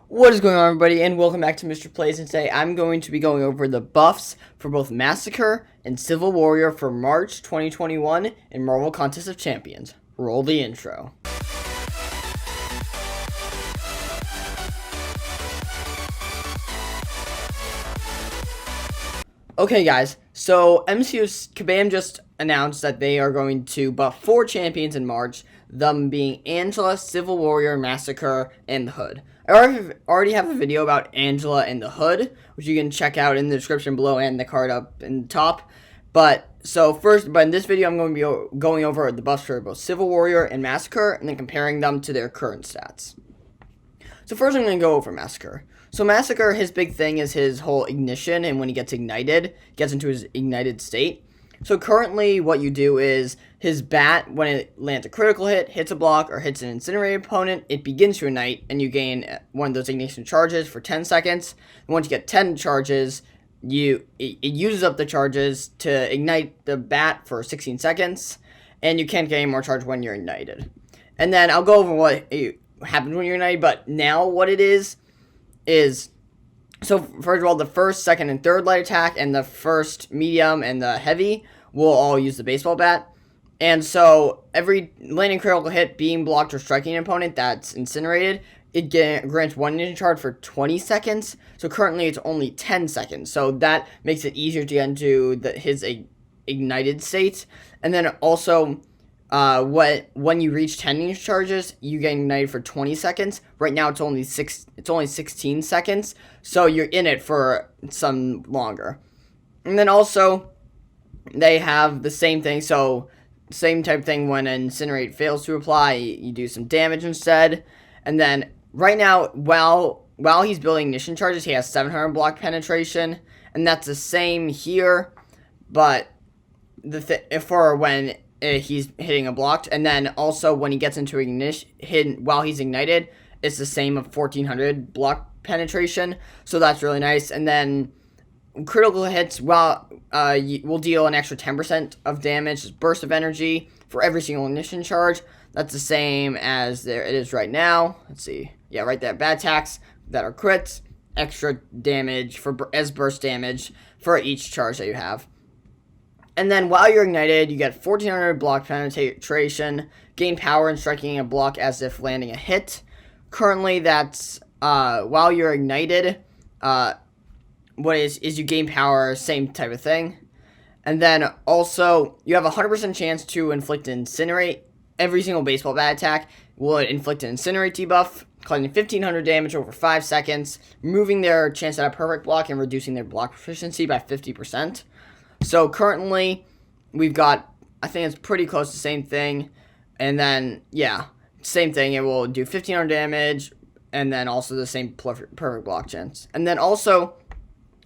What is going on, everybody, and welcome back to Mr. Plays, and today I'm going to be going over the buffs for both Massacre and Civil Warrior for March 2021 in Marvel Contest of Champions. Roll the intro. Okay, guys, so MCOC just announced that they are going to buff 4 champions in March, them being Angela, Civil Warrior, Massacre, and the Hood. I already have a video about Angela and the Hood, which you can check out in the description below and the card up in the top. But in this video, I'm going to be going over the buffs for both Civil Warrior and Massacre, and then comparing them to their current stats. So first, I'm going to go over Massacre. So Massacre, his big thing is his whole ignition, and when he gets ignited, gets into his ignited state. So currently, what you do is his bat, when it lands a critical hit, hits a block, or hits an incinerated opponent, it begins to ignite, and you gain one of those ignition charges for 10 seconds. And once you get 10 charges, it uses up the charges to ignite the bat for 16 seconds, and you can't get any more charge when you're ignited. And then I'll go over what happens when you're ignited, but now what it is, so first of all, the first, second, and third light attack, and the first medium and the heavy will all use the baseball bat. And so every landing critical hit, being blocked, or striking an opponent that's incinerated, it grants 1 ignition charge for 20 seconds. So currently it's only 10 seconds. So that makes it easier to get into his ignited state. And then also, when you reach 10 ignition charges, you get ignited for 20 seconds. Right now it's only 16 seconds, so you're in it for some longer. And then also, they have the same thing, so same type of thing. When an incinerate fails to apply, you do some damage instead. And then right now, while he's building ignition charges, he has 700 block penetration, and that's the same here, but for when he's hitting a blocked, and then also when he gets into ignition while he's ignited, it's the same of 1400 block penetration, so that's really nice. And then critical hits, will deal an extra 10% of damage, burst of energy for every single ignition charge. That's the same as it is right now. Let's see, yeah, right there, bad attacks that are crits, extra damage as burst damage for each charge that you have. And then while you're ignited, you get 1400 block penetration, gain power in striking a block as if landing a hit. Currently, that's while you're ignited, what is you gain power, same type of thing. And then also, you have a 100% chance to inflict an incinerate. Every single baseball bat attack will inflict an incinerate debuff, causing 1500 damage over 5 seconds, removing their chance at a perfect block and reducing their block proficiency by 50%. So currently, we've got, I think it's pretty close to the same thing. And then, yeah, same thing. It will do 1500 damage, and then also the same perfect block chance. And then also,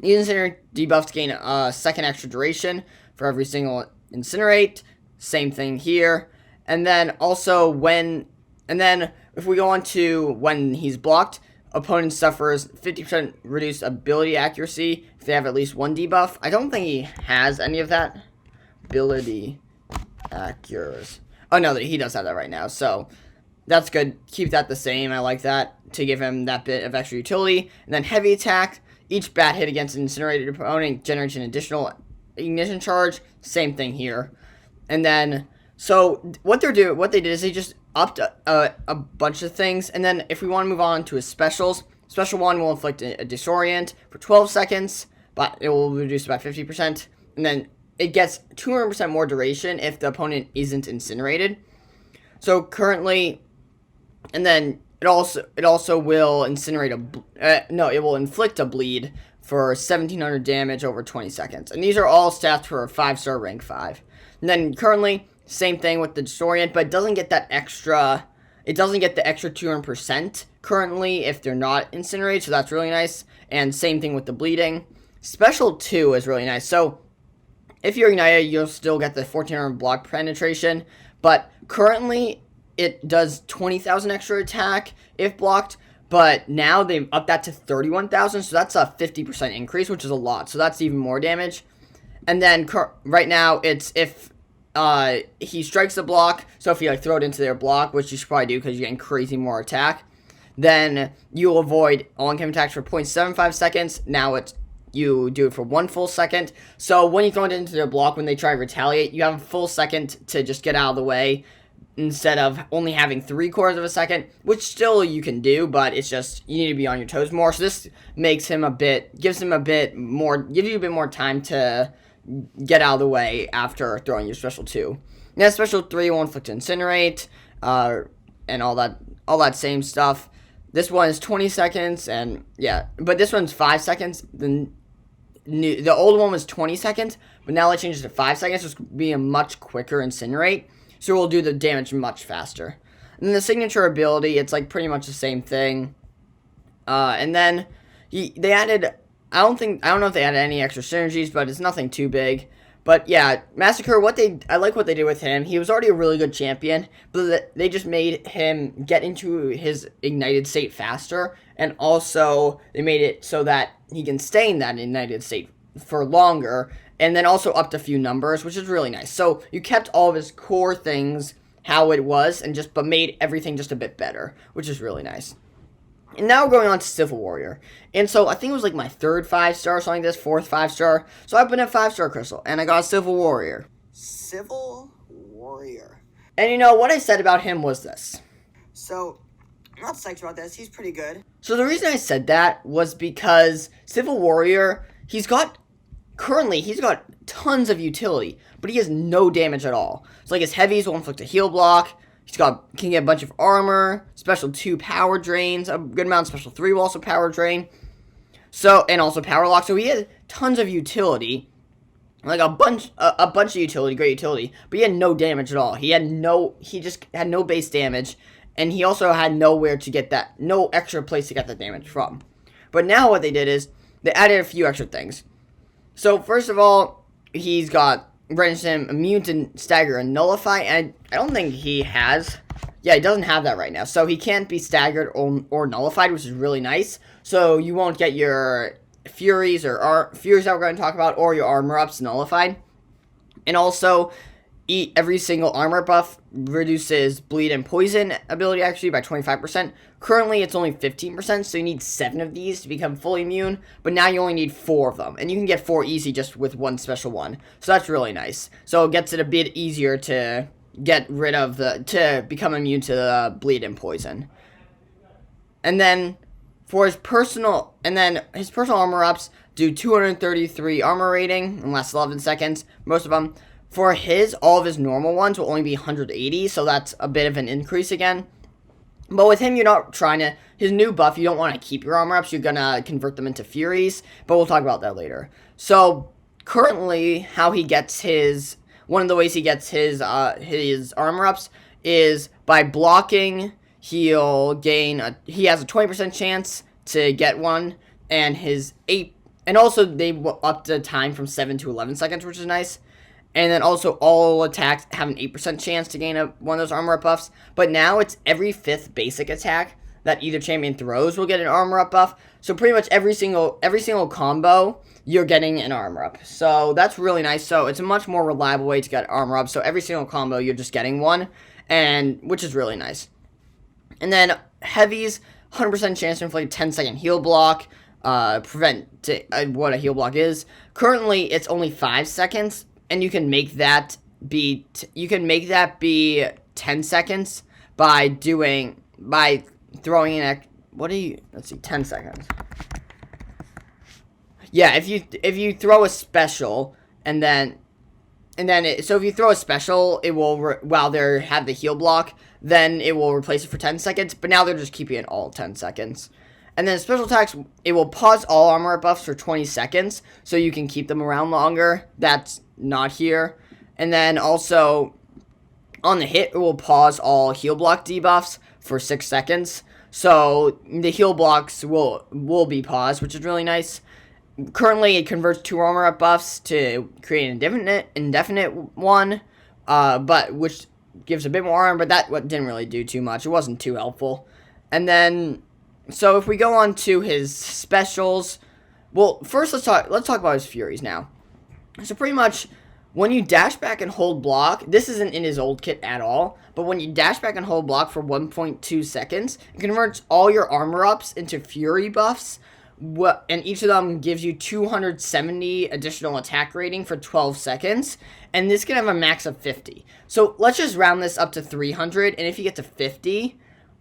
these incinerate debuffs gain a second extra duration for every single incinerate. Same thing here. And then also if we go on to when he's blocked, opponent suffers 50% reduced ability accuracy if they have at least 1 debuff. I don't think he has any of that. Ability accuracy. Oh, no, he does have that right now, so that's good. Keep that the same. I like that to give him that bit of extra utility. And then heavy attack. Each bat hit against an incinerated opponent generates an additional ignition charge. Same thing here. And then, so what they did is they just upped a bunch of things. And then if we want to move on to his specials, special 1 will inflict a disorient for 12 seconds, but it will reduce by 50%. And then it gets 200% more duration if the opponent isn't incinerated. So currently, and then it also will incinerate it will inflict a bleed for 1700 damage over 20 seconds. And these are all stats for a 5-star rank 5. And then currently, same thing with the disorient, but it doesn't get that extra. It doesn't get the extra 200% currently if they're not incinerated, so that's really nice. And same thing with the bleeding. Special 2 is really nice. So if you're ignited, you'll still get the 1400 block penetration, but currently it does 20,000 extra attack if blocked. But now they've upped that to 31,000, so that's a 50% increase, which is a lot. So that's even more damage. And then right now it's if he strikes the block, so if you throw it into their block, which you should probably do because you're getting crazy more attack, then you'll avoid all incoming attacks for 0.75 seconds. Now you do it for 1 full second. So when you throw it into their block, when they try to retaliate, you have a full second to just get out of the way, instead of only having 3/4 of a second, which still you can do, but it's just, you need to be on your toes more. So this gives you a bit more time to get out of the way after throwing your special 2. Now special 3 will inflict Incinerate, and all that same stuff. This one is 20 seconds, and yeah, but this one's 5 seconds. The old one was 20 seconds, but now it changes to 5 seconds, so it's going to be a much quicker Incinerate. So it will do the damage much faster. And then the signature ability, it's like pretty much the same thing. And then they added, I don't know if they added any extra synergies, but it's nothing too big. But yeah, Masacre, I like what they did with him. He was already a really good champion, but they just made him get into his ignited state faster, and also they made it so that he can stay in that ignited state for longer, and then also upped a few numbers, which is really nice. So you kept all of his core things how it was, but made everything just a bit better, which is really nice. And now we're going on to Civil Warrior. And so I think it was like my 3rd 5-star, something like this, 4th 5-star. So I've been a 5-star crystal, and I got a Civil Warrior. Civil Warrior. And you know, what I said about him was this. So, I'm not psyched about this. He's pretty good. So the reason I said that was because Civil Warrior, he's got tons of utility, but he has no damage at all. So like his heavies will inflict a heal block. Can get a bunch of armor, special 2 power drains, a good amount of special 3 will also power drain. So, and also power lock. So he has tons of utility, like a bunch of utility, great utility, but he had no damage at all. He just had no base damage, and he also had no extra place to get that damage from. But now what they did is they added a few extra things. So first of all, he's got renders him immune to stagger and nullify, and I don't think he has. Yeah, he doesn't have that right now, so he can't be staggered or nullified, which is really nice. So you won't get your furies furies that we're going to talk about, or your armor ups nullified. And also, every single armor buff reduces bleed and poison ability actually by 25%. Currently, it's only 15%, so you need 7 of these to become fully immune, but now you only need 4 of them, and you can get 4 easy just with one special one. So that's really nice. So it gets it a bit easier to get rid of to become immune to the bleed and poison. And then for his personal armor ups do 233 armor rating and last 11 seconds, most of them. For all of his normal ones will only be 180, so that's a bit of an increase again. But with him, you're not trying to, his new buff, you don't want to keep your armor ups, you're going to convert them into Furies, but we'll talk about that later. So, currently, one of the ways he gets his armor ups is by blocking. He has a 20% chance to get one, and also they up the time from 7 to 11 seconds, which is nice. And then also all attacks have an 8% chance to gain one of those armor up buffs. But now it's every 5th basic attack that either champion throws will get an armor up buff. So pretty much every single combo, you're getting an armor up. So that's really nice. So it's a much more reliable way to get armor up. So every single combo, you're just getting one, which is really nice. And then heavies, 100% chance to inflict 10-second heal block. What a heal block is. Currently, it's only 5 seconds. And you can make that be 10 seconds by throwing in 10 seconds. Yeah, if you throw a special so if you throw a special, it will while they have the heal block, then it will replace it for 10 seconds. But now they're just keeping it all 10 seconds. And then special attacks, it will pause all armor buffs for 20 seconds, so you can keep them around longer. That's not here. And then also, on the hit, it will pause all heal block debuffs for 6 seconds. So the heal blocks will be paused, which is really nice. Currently, it converts 2 armor up buffs to create an indefinite one, but which gives a bit more armor, but that didn't really do too much. It wasn't too helpful. And then, so if we go on to his specials, well, first let's talk about his Furies now. So pretty much, when you dash back and hold block, this isn't in his old kit at all, but when you dash back and hold block for 1.2 seconds, it converts all your armor ups into fury buffs, and each of them gives you 270 additional attack rating for 12 seconds, and this can have a max of 50. So let's just round this up to 300, and if you get to 50,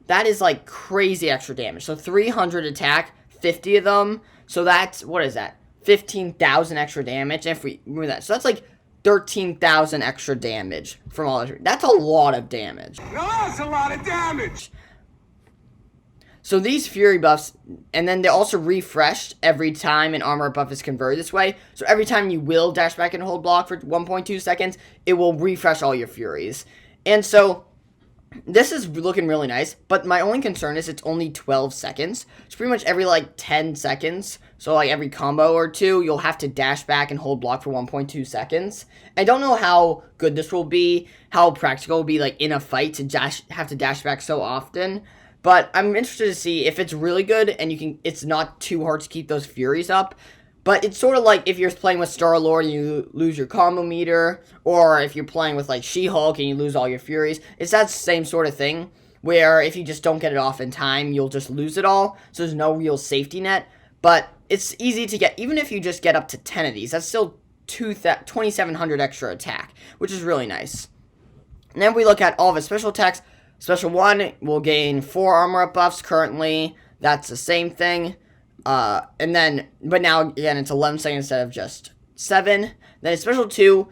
that is like crazy extra damage. So 300 attack, 50 of them, so that's, what is that? 15,000 extra damage, and if we remove that, so that's like 13,000 extra damage from all that. That's a lot of damage. No, that's a lot of damage. So these fury buffs, and then they're also refreshed every time an armor buff is converted this way. So every time you will dash back and hold block for 1.2 seconds, it will refresh all your furies. And so this is looking really nice, but my only concern is it's only 12 seconds. It's pretty much every like 10 seconds. So like every combo or two, you'll have to dash back and hold block for 1.2 seconds. I don't know how good this will be, how practical it will be like in a fight to have to dash back so often. But I'm interested to see if it's really good and it's not too hard to keep those furies up. But it's sort of like if you're playing with Star-Lord and you lose your combo meter, or if you're playing with like She-Hulk and you lose all your furies. It's that same sort of thing, where if you just don't get it off in time, you'll just lose it all. So there's no real safety net. But it's easy to get, even if you just get up to 10 of these, that's still 2,700 extra attack, which is really nice. And then we look at all of his special attacks. Special 1 will gain 4 armor up buffs currently. That's the same thing. But now, again, it's 11 seconds instead of just 7. Then Special 2,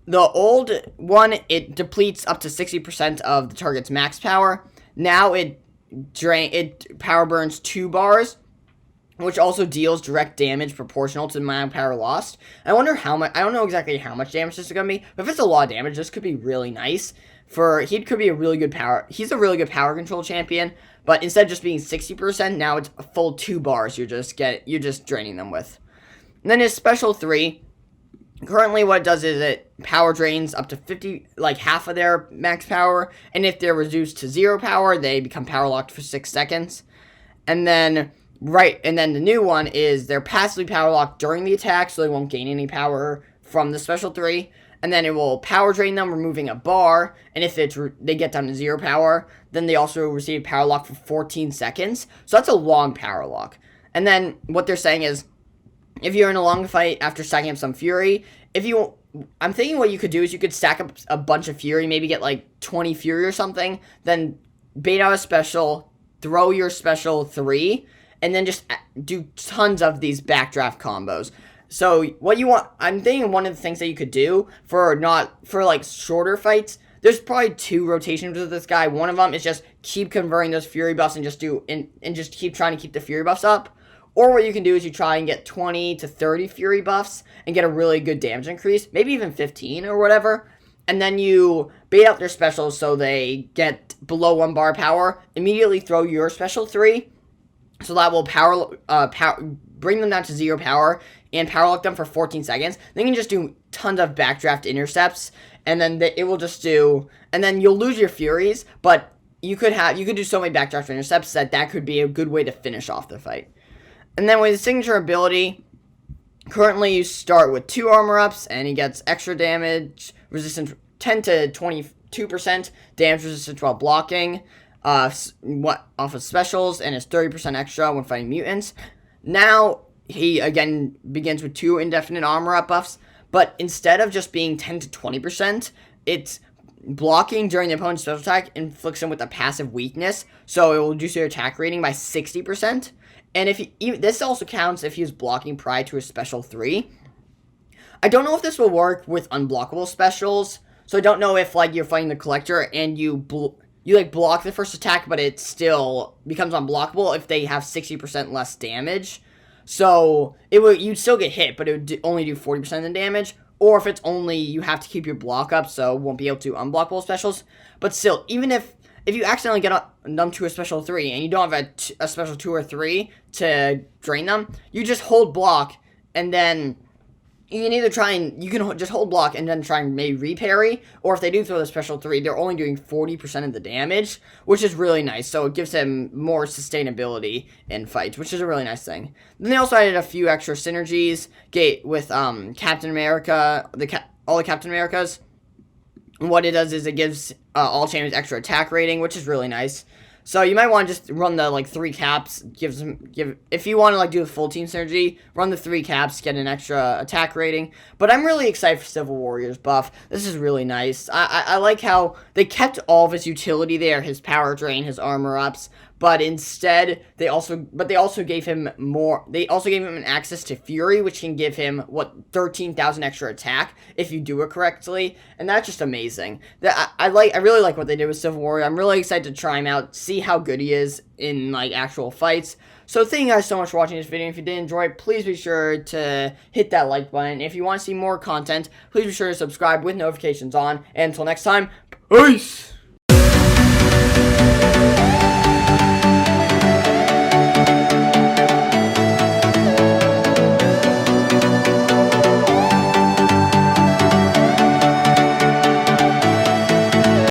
the old one, it depletes up to 60% of the target's max power. Now it power burns 2 bars, which also deals direct damage proportional to the amount of power lost. I wonder how much, I don't know exactly how much damage this is going to be, but if it's a lot of damage, this could be really nice. He could be a really good he's a really good power control champion, but instead of just being 60%, now it's a full 2 bars you're just draining them with. And then his Special 3, currently what it does is it power drains up to 50, like half of their max power, and if they're reduced to 0 power, they become power locked for 6 seconds. And then the new one is they're passively power locked during the attack, so they won't gain any power from the Special 3. And then it will power drain them, removing a bar. And if they get down to 0 power, then they also receive power lock for 14 seconds. So that's a long power lock. And then what they're saying is, if you're in a long fight after stacking up some fury, I'm thinking what you could do is you could stack up a bunch of fury, maybe get like 20 fury or something, then bait out a special, throw your Special 3, and then just do tons of these backdraft combos. So what you want, I'm thinking one of the things that you could do for like shorter fights, there's probably 2 rotations with this guy. One of them is just keep converting those fury buffs and just keep trying to keep the fury buffs up. Or what you can do is you try and get 20 to 30 fury buffs and get a really good damage increase, maybe even 15 or whatever. And then you bait out their specials so they get below 1 bar power, immediately throw your Special 3. So that will bring them down to 0 power and power lock them for 14 seconds. Then you can just do tons of backdraft intercepts, and then it will just do, and then you'll lose your furies, but you could do so many backdraft intercepts that could be a good way to finish off the fight. And then with his signature ability, currently you start with 2 armor ups, and he gets extra damage resistance, 10 to 22% damage resistance while blocking, off of specials, and is 30% extra when fighting mutants. Now he again begins with 2 indefinite armor up buffs, but instead of just being 10 to 20%, it's blocking during the opponent's special attack inflicts him with a passive weakness, so it will reduce your attack rating by 60%. And this also counts if he's blocking prior to his Special 3. I don't know if this will work with unblockable specials, so I don't know if like you're fighting the Collector and you block the first attack, but it still becomes unblockable if they have 60% less damage. So you'd still get hit, but it would only do 40% of the damage. Or if it's only you have to keep your block up, so won't be able to unblockable specials. But still, even if you accidentally get them to a Special 3 and you don't have a Special 2 or 3 to drain them, you just hold block, and then you can just hold block and then try and maybe reparry, or if they do throw the Special 3, they're only doing 40% of the damage, which is really nice, so it gives him more sustainability in fights, which is a really nice thing. Then they also added a few extra synergies with Captain America, all the Captain Americas. And what it does is it gives all champions extra attack rating, which is really nice. So you might want to just run the 3 caps. If you want to do a full team synergy, run the 3 caps, get an extra attack rating. But I'm really excited for Civil Warrior's buff. This is really nice. I like how they kept all of his utility there, his power drain, his armor ups. But instead, they also gave him more. They also gave him an access to Fury, which can give him 13,000 extra attack if you do it correctly, and that's just amazing. I really like what they did with Civil Warrior. I'm really excited to try him out, see how good he is in actual fights. So thank you guys so much for watching this video. If you did enjoy it, please be sure to hit that like button. If you want to see more content, please be sure to subscribe with notifications on. And until next time, peace.